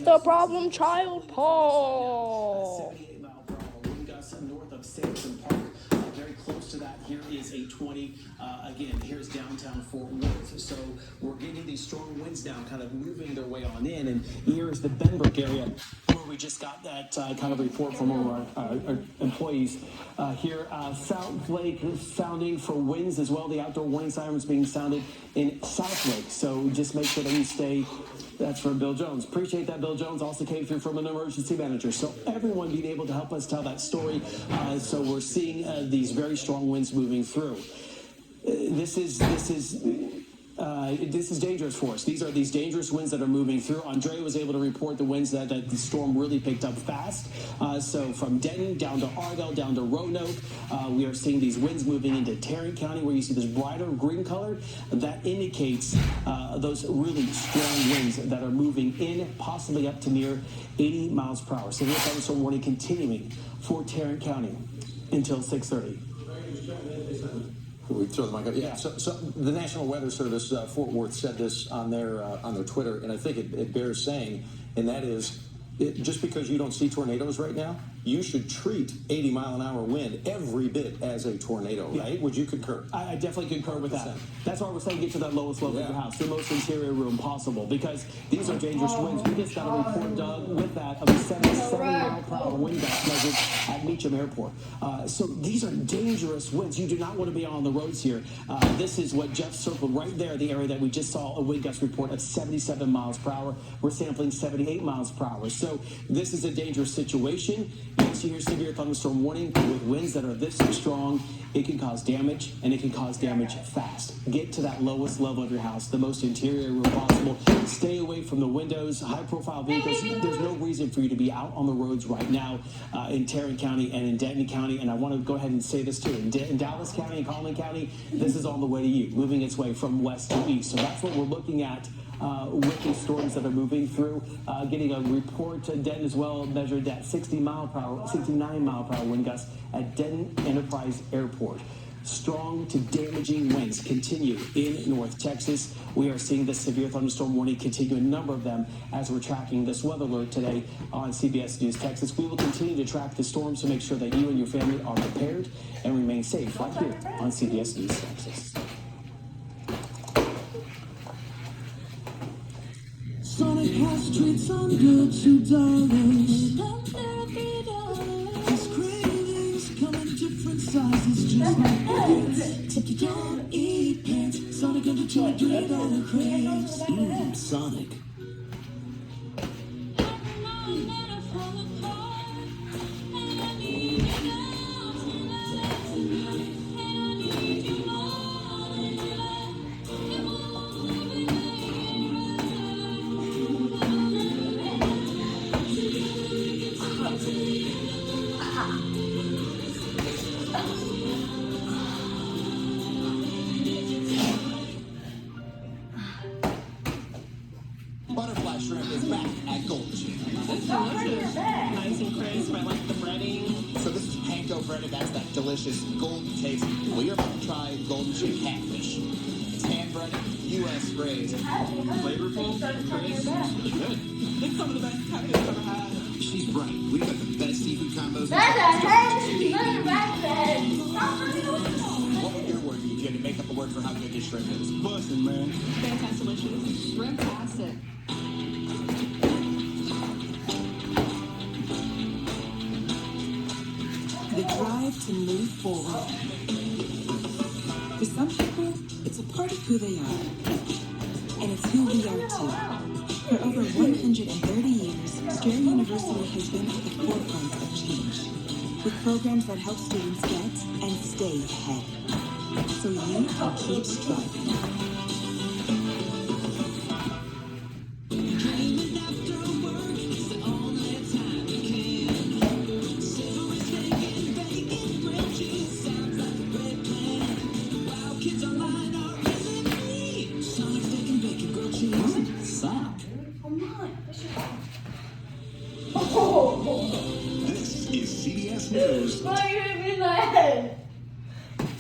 the problem child, Paul. 78-mile-per-hour wind gusts north of Sanderson Park. Very close to that. Here is a 20. Again, here's downtown Fort Worth. So we're getting these strong winds now, kind of moving their way on in. And here's the Benbrook area, where we just got that kind of report from one of our employees here. South Lake sounding for winds as well. The outdoor warning sirens being sounded in South Lake. So just make sure that you stay. That's from Bill Jones. Appreciate that, Bill Jones. Also came through from an emergency manager. So everyone being able to help us tell that story. So we're seeing these very strong winds moving through. This is dangerous for us. These are these dangerous winds that are moving through. Andrea was able to report the winds that the storm really picked up fast. So from Denton down to Argyle, down to Roanoke, we are seeing these winds moving into Tarrant County, where you see this brighter green color. That indicates those really strong winds that are moving in, possibly up to near 80 miles per hour. Severe thunderstorm warning continuing for Tarrant County until 6:30. We throw the mic up. Yeah. So the National Weather Service, Fort Worth, said this on their Twitter, and I think it bears saying, and that is, just because you don't see tornadoes right now, you should treat 80-mile-an-hour wind every bit as a tornado, right? Yeah. Would you concur? I definitely concur with that. That's why we're saying get to that lowest level of your house, the most interior room possible, because these are dangerous winds. We just got a report, Doug, with that of a 77-mile-per-hour wind gust measured at Meacham Airport. So these are dangerous winds. You do not want to be on the roads here. This is what Jeff circled right there, the area that we just saw a wind gust report of 77 miles per hour. We're sampling 78 miles per hour. So this is a dangerous situation. Yes, you hear severe thunderstorm warning with winds that are this strong. It can cause damage, and it can cause damage fast. Get to that lowest level of your house, the most interior room possible. Stay away from the windows, high-profile vehicles. There's no reason for you to be out on the roads right now in Tarrant County and in Denton County. And I want to go ahead and say this too. In Dallas County and Collin County, this is on the way to you, moving its way from west to east. So that's what we're looking at with these storms that are moving through. Getting a report to Denton as well, measured at 69 mile per hour wind gusts at Denton Enterprise Airport. Strong to damaging winds continue in North Texas. We are seeing this severe thunderstorm warning continue, a number of them, as we're tracking this weather alert today on CBS News Texas. We will continue to track the storms to make sure that you and your family are prepared and remain safe right here on CBS News Texas. Sonic has treats on good $2. His cravings come in different sizes, just like ants. Except you don't eat pants. Sonic under $2 craves. Sonic. Butterfly shrimp is back at Golden Chip. Nice and crisp. I like the breading. So this is panko breaded. That's that delicious golden taste. Well, you're about to try Golden Chip catfish. It's hand breaded, U.S. raised. Flavorful, crisp, really good. I think some of the best catfish I've ever had. She's right. We've got the best seafood combos. What would your word be if you had to make up a word for how good this shrimp is? Bussin', man. Fantastic, delicious. Shrimp-tastic. The drive to move forward. For some people, it's a part of who they are. And it's who we are too. For over 130 years, Strayer University has been at the forefront of change, with programs that help students get and stay ahead, so you can keep striving. This is CBS News. Why are you in my head?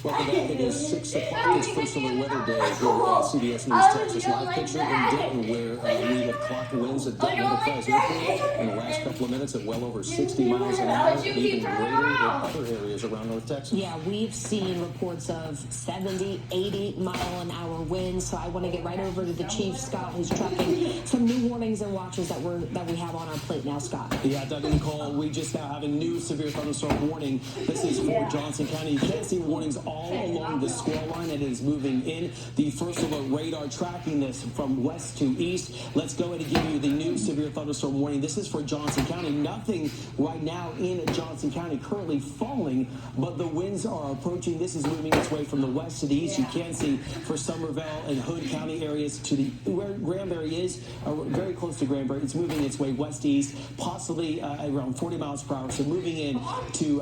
Welcome back. It is 6 o'clock. It's First Alert Weather Day here at CBS News Texas. Live picture in Denton, where we have clocked winds at Denton Enterprise Airport in the last couple of minutes at well over 60 miles an hour, and even greater in other areas around North Texas. Yeah, we've seen reports of 70, 80-mile-an-hour winds. So I want to get right over to the chief, Scott, who's tracking some new warnings and watches that we have on our plate now, Scott. Yeah, Doug and Nicole, we just now have a new severe thunderstorm warning. This is for Johnson County. You can see warnings all along the squall line. It is moving in. The First Alert radar tracking this from west to east. Let's go ahead and give you the new severe thunderstorm warning. This is for Johnson County. Nothing right now in Johnson County currently falling, but the winds are approaching. This is moving its way from the west to the east. You can see for Somerville and Hood County areas to the where Granbury is, very close to Granbury. It's moving its way west-east, possibly around 40 miles per hour. So moving in to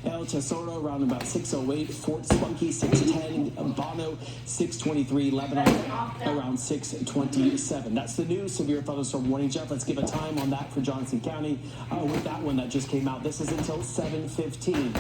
El Tesoro around about 6:08, Fort Spunky 6:10, Bono 6:23, Lebanon around 6:27. That's the new severe thunderstorm warning. Jeff, let's give a time on that for Johnson County with that one that just came out. This is until 7:15.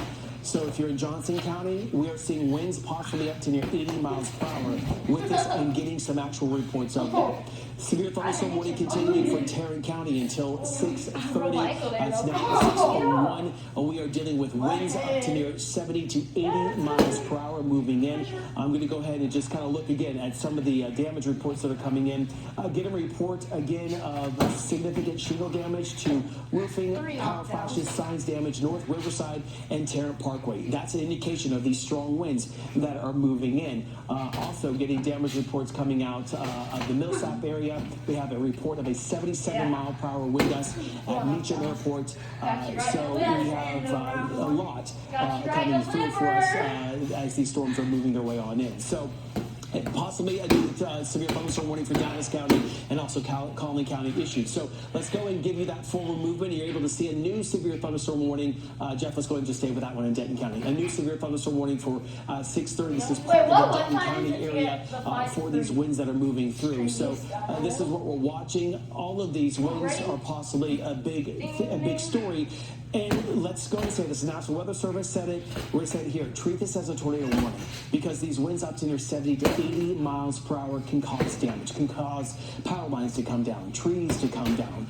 So if you're in Johnson County, we are seeing winds possibly up to near 80 miles per hour with this and getting some actual reports of it. Severe thunderstorm warning continuing for Tarrant County until 6:30. It's now 6:01. We are dealing with winds up to near 70 to 80 miles per hour moving in. I'm going to go ahead and just kind of look again at some of the damage reports that are coming in. Get a report again of significant shingle damage to roofing, power flashes, signs damage, North Riverside and Tarrant Parkway. That's an indication of these strong winds that are moving in. Also getting damage reports coming out of the Millsap area. We have a report of a 77-mile-per-hour wind gust at Meacham Airport. So we have a lot coming through for us as these storms are moving their way on in. So possibly a new severe thunderstorm warning for Dallas County and also Collin County issued. So let's go and give you that full movement. You're able to see a new severe thunderstorm warning. Jeff, let's go ahead and just stay with that one in Denton County. A new severe thunderstorm warning for 6:30. This is part of the Denton County area for these winds that are moving through. So this is what we're watching. All of these winds are possibly a big story. And let's go and say this. The National Weather Service said it. We're saying it here. Treat this as a tornado warning because these winds up to near 70 to 80 miles per hour can cause damage, can cause power lines to come down, trees to come down.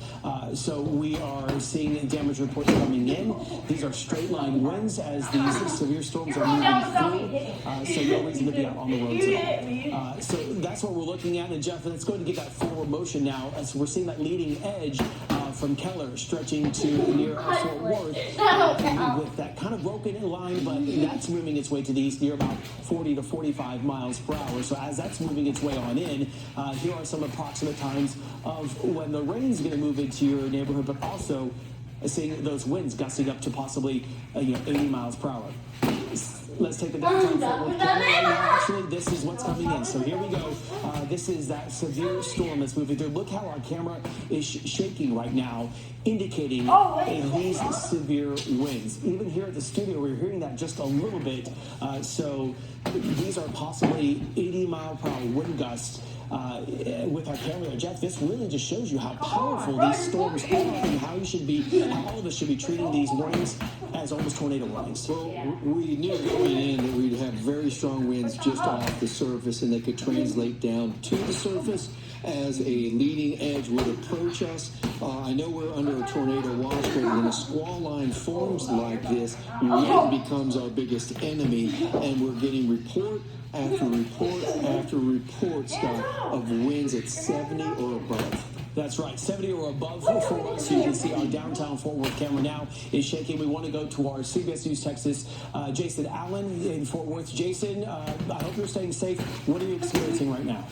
So we are seeing damage reports coming in. These are straight line winds as these severe storms are moving through. So no reason to be out on the roads at all. So that's what we're looking at. And Jeff, let's go and get that forward motion now as we're seeing that leading edge from Keller stretching to near Fort Worth with that kind of broken line, but that's moving its way to the east near about 40 to 45 miles per hour. So as that's moving its way on in, here are some approximate times of when the rain's going to move into your neighborhood, but also seeing those winds gusting up to possibly 80 miles per hour. Let's take the downtown Fort Worth camera right now. Actually, this is what's coming in. So here we go. This is that severe storm that's moving through. Look how our camera is shaking right now, indicating these severe winds. Even here at the studio, we're hearing that just a little bit. So these are possibly 80-mile-per-hour wind gusts. With our camera, Jeff, this really just shows you how powerful these storms are and how all of us should be treating these warnings as almost tornado warnings. Well, we knew going in that we'd have very strong winds just off the surface, and they could translate down to the surface as a leading edge would approach us. I know we're under a tornado watch, but when a squall line forms like this, wind becomes our biggest enemy, and we're getting report after report after report, Scott, of winds at 70 or above. That's right, 70 or above for us. You can see our downtown Fort Worth camera now is shaking. We want to go to our CBS News Texas, Jason Allen in Fort Worth. Jason, I hope you're staying safe. What are you experiencing right now?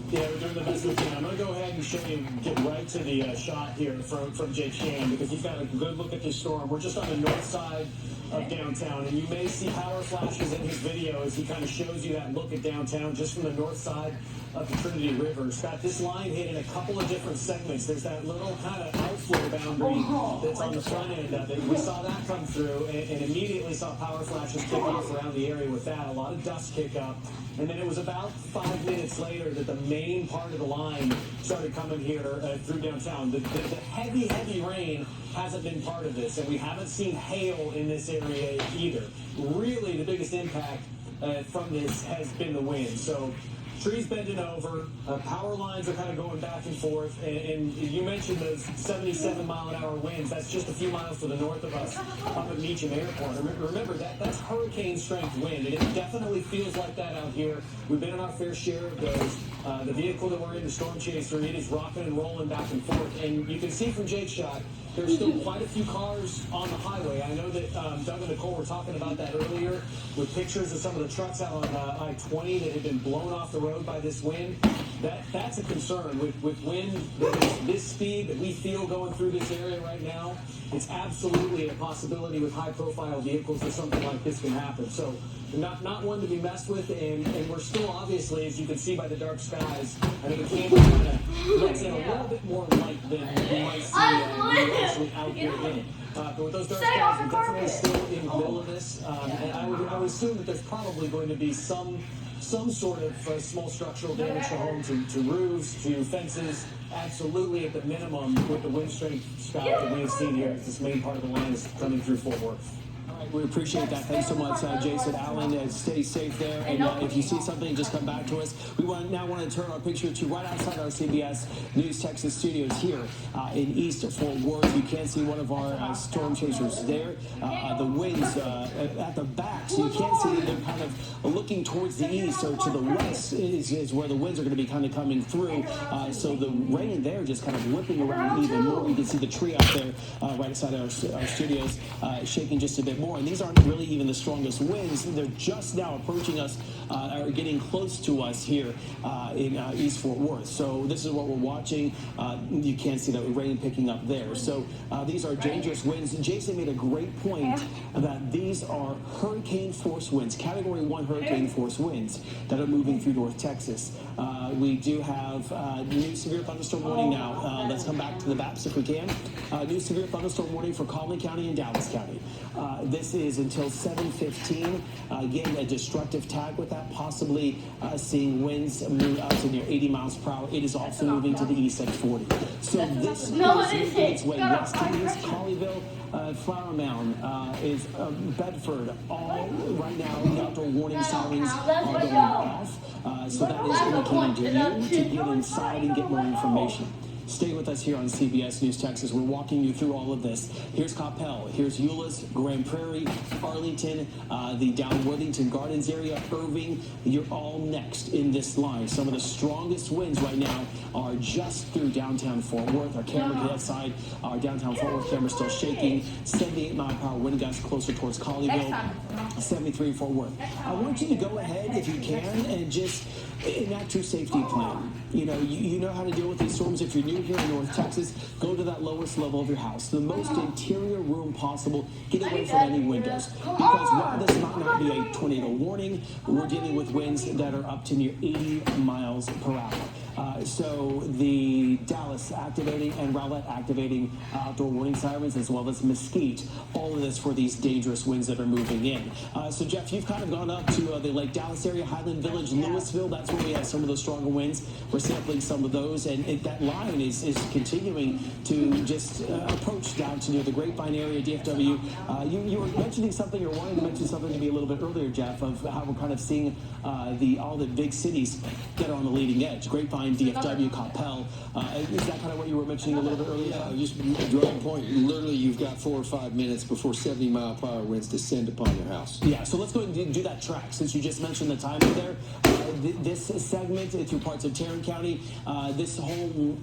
Yeah, we're doing the best we can. I'm going to go ahead and show you, get right to the shot here from Jake Shand because he's got a good look at this storm. We're just on the north side of downtown, and you may see power flashes in his video as he kind of shows you that look at downtown just from the north side of the Trinity River. It's got this line hit in a couple of different segments. There's that little kind of outflow boundary that's on the front end of it. We saw that come through and immediately saw power flashes kick off around the area with that. A lot of dust kick up. And then it was about 5 minutes later that the main main part of the line started coming here through downtown. The heavy, heavy rain hasn't been part of this, and we haven't seen hail in this area either. Really, the biggest impact from this has been the wind. So trees bending over, power lines are kind of going back and forth, and you mentioned those 77-mile-an-hour winds. That's just a few miles to the north of us up at Meacham Airport. Remember, that's hurricane-strength wind, and it definitely feels like that out here. We've been in our fair share of those. The vehicle that we're in, the Storm Chaser, it is rocking and rolling back and forth, and you can see from Jake's shot, there's still quite a few cars on the highway. I know that Doug and Nicole were talking about that earlier with pictures of some of the trucks out on I-20 that had been blown off the road by this wind. That's a concern. With wind that is this speed that we feel going through this area right now, it's absolutely a possibility with high-profile vehicles that something like this can happen. So not one to be messed with, and we're still obviously, as you can see by the dark skies, I know the camera kind of lets in a little bit more light than you might see actually out here in it. But with those dark skies, we're definitely still in the middle of this, and I would assume that there's probably going to be some sort of small structural damage to homes, to roofs, to fences. Absolutely, at the minimum, with the wind strength, Scott, that we've seen here, this main part of the line is coming through Fort Worth. We appreciate that. Thanks so much, Jason Allen. Stay safe there. And if you see something, just come back to us. We now want to turn our picture to right outside our CBS News Texas studios here in East Fort Worth. You can see one of our storm chasers there. The winds at the back, so you can't see them kind of looking towards the east. So to the west is where the winds are going to be kind of coming through. So the rain there just kind of whipping around even more. You can see the tree out there right outside our studios shaking just a bit more. And these aren't really even the strongest winds. They're just now approaching us, or getting close to us here in East Fort Worth. So this is what we're watching. You can't see the rain picking up there. So these are dangerous winds. Jason made a great point that these are hurricane force winds, Category 1 hurricane force winds that are moving through North Texas. We do have new severe thunderstorm warning now. Let's come back to the maps if we can. New severe thunderstorm warning for Collin County and Dallas County. This is until 7:15. Again, a destructive tag with that, possibly seeing winds move up to near 80 miles per hour. It is also moving to the east at 40. So this is making its way west to east. Colleyville, Flower Mound, is Bedford. All right now, the outdoor warning sirens are going off. So that is indicating to you to get inside and get more information. Stay with us here on CBS News Texas. We're walking you through all of this. Here's Coppell, here's Euless, Grand Prairie, Arlington, the down Worthington Gardens area, Irving. You're all next in this line. Some of the strongest winds right now are just through downtown Fort Worth. Our camera to that side, our downtown Fort Worth camera still shaking. 78-mile-per-hour wind gusts closer towards Colleyville, 73 Fort Worth. I want you to go ahead, if you can, and just enact your safety plan. You know, you know how to deal with these storms. If you're new here in North Texas, go to that lowest level of your house, the most interior room possible. Get away from any windows. Because while this might not be a tornado warning, we're dealing with winds that are up to near 80 miles per hour. So the Dallas activating and Rowlett activating outdoor warning sirens, as well as Mesquite. All of this for these dangerous winds that are moving in. So Jeff, you've kind of gone up to the Lake Dallas area, Highland Village, Louisville. That's where we have some of those stronger winds. We're sampling some of those, and that line is continuing to just approach down to near the Grapevine area, DFW. You were mentioning something, or wanted to mention something to me a little bit earlier, Jeff, of how we're kind of seeing all the big cities that are on the leading edge. Grapevine, DFW, Coppell. Is that kind of what you were mentioning a little bit earlier? Yeah, just drawing a point. Literally, you've got 4 or 5 minutes before 70-mile-per-hour winds descend upon your house. Yeah, so let's go ahead and do that track. Since you just mentioned the timing there, this segment through parts of Tarrant County, this whole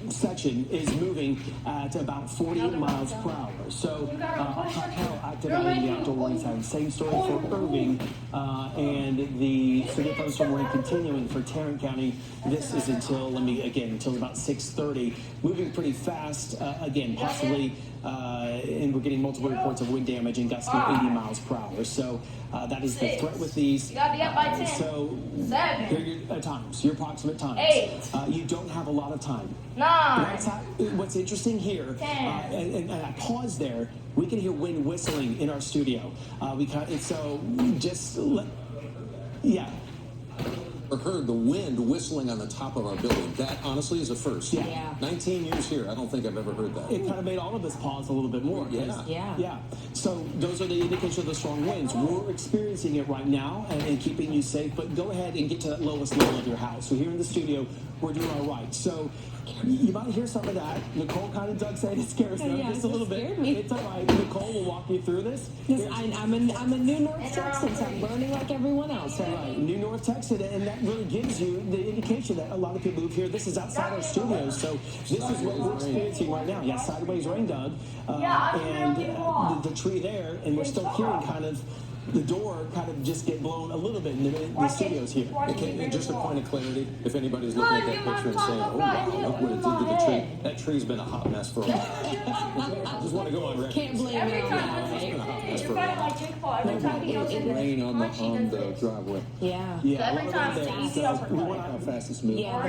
section is moving at about 40 miles per hour. So Coppell activating the outdoor warning sign. Same story for Irving, and the severe thunderstorm warning continuing for Tarrant County. This is until about 6:30. Moving pretty fast. Again, possibly, and we're getting multiple reports of wind damage and gusts of 80 miles per hour. So that is the threat with these. You gotta be up by 10. So here are your times, your approximate times. 8. You don't have a lot of time. 9. What's interesting here, 10. and I paused there. We can hear wind whistling in our studio. Yeah. Or heard the wind whistling on the top of our building. That honestly is a first. Yeah. 19 years here, I don't think I've ever heard that. It kind of made all of us pause a little bit more. Yeah. So those are the indications of the strong winds. We're experiencing it right now and keeping you safe, but go ahead and get to that lowest level of your house. So here in the studio, we're doing all right. So you might hear some of that. Nicole kind of dug saying it scares them just a little bit. Scared me. It's all right. Nicole will walk you through this. I'm a new North Texan, so I'm learning like everyone else, right? New North Texan, and that really gives you the indication that a lot of people who here, this is outside our studios, so this is what we're experiencing right now. Yeah, sideways rain, Doug, and the tree there, and we're still hearing kind of the door kind of just get blown a little bit in the studios here. Okay, and just a point of clarity, if anybody's looking at that picture and saying, oh wow, look what it did to the tree. That tree's been a hot mess for a while. I just want to go on record. Can't blame it on that, It's been a hot mess for a while. Rain on the driveway. Yeah. Yeah, Every time it's easy over We want how fast it's moving. Yeah,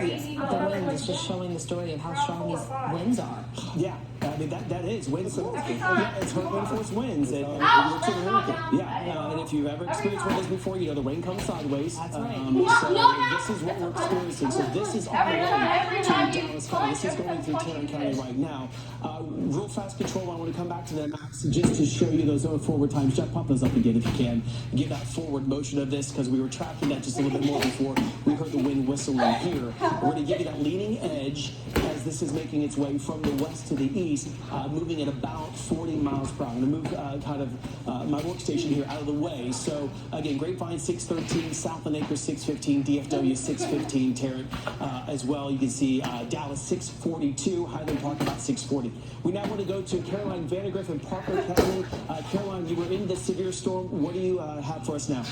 the wind is just showing the story of how strong these winds are. Yeah, I mean that is winds. Every time. Yeah, it's hurricane force winds. And, Ow, that's not down. and if you've ever experienced one of those before, you know the rain comes sideways. That's right. So this is what we're experiencing. So this is on the way Every to time you Dallas County. This is going through Tarrant County right now. Real fast control. I want to come back to that, Max, just to show you those forward times. Jeff, pop those up again if you can. Give that forward motion of this because we were tracking that just a little bit more before we heard the wind whistling here. We're going to give you that leading edge as this is making its way from the west to the east, moving at about 40 miles per hour. I'm going to move my workstation here out of the way. So again, Grapevine 613, Southland Acres 615, DFW 615, Tarrant as well. You can see Dallas 642, Highland Park about 640. We now want to go to Caroline Vandergriff in Parker County. Caroline, you were in the severe storm. What do you have for us now?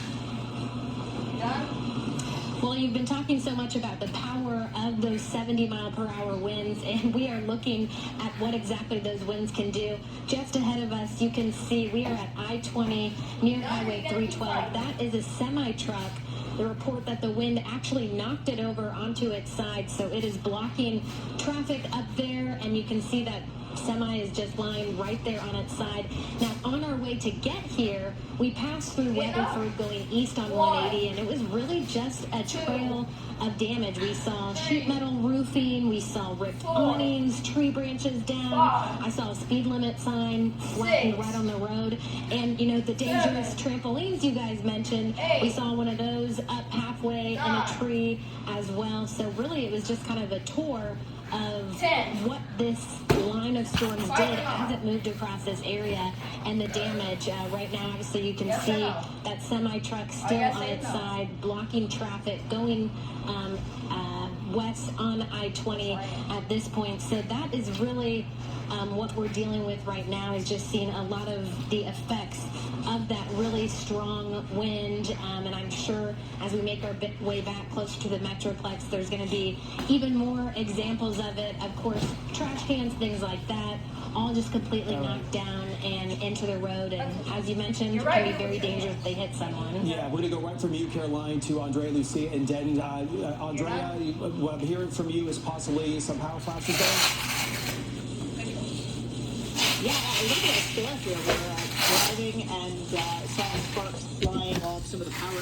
Well, you've been talking so much about the power of those 70-mile-per-hour winds, and we are looking at what exactly those winds can do. Just ahead of us, you can see we are at I-20 near Highway 312. That is a semi-truck. The report that the wind actually knocked it over onto its side, so it is blocking traffic up there, and you can see that semi is just lying right there on its side. Now, on our way to get here, we passed through Weatherford going east on 180, and it was really just a trail of damage. We saw sheet metal roofing, we saw ripped awnings, tree branches down. I saw a speed limit sign flattened right on the road. And, you know, the dangerous trampolines you guys mentioned, we saw one of those up halfway in a tree as well. So really, it was just kind of a tour of what this line of storms did as it moved across this area and the damage. Right now, obviously, you can see that semi-truck still on its side, blocking traffic, going west on I-20 at this point. So that is really what we're dealing with right now, is just seeing a lot of the effects of that really strong wind. And I'm sure as we make our way back closer to the Metroplex, there's going to be even more examples of it. Of course, trash cans, things like that, all just completely knocked down and into the road. And as you mentioned, it can be very dangerous if they hit someone. Yeah, we're going to go right from you, Caroline, to Andrea, Lucia, and Denton. Andrea, what I'm hearing from you is possibly some power flashes there. Yeah, a little bit of storm here. We're driving and saw sparks flying off some of the power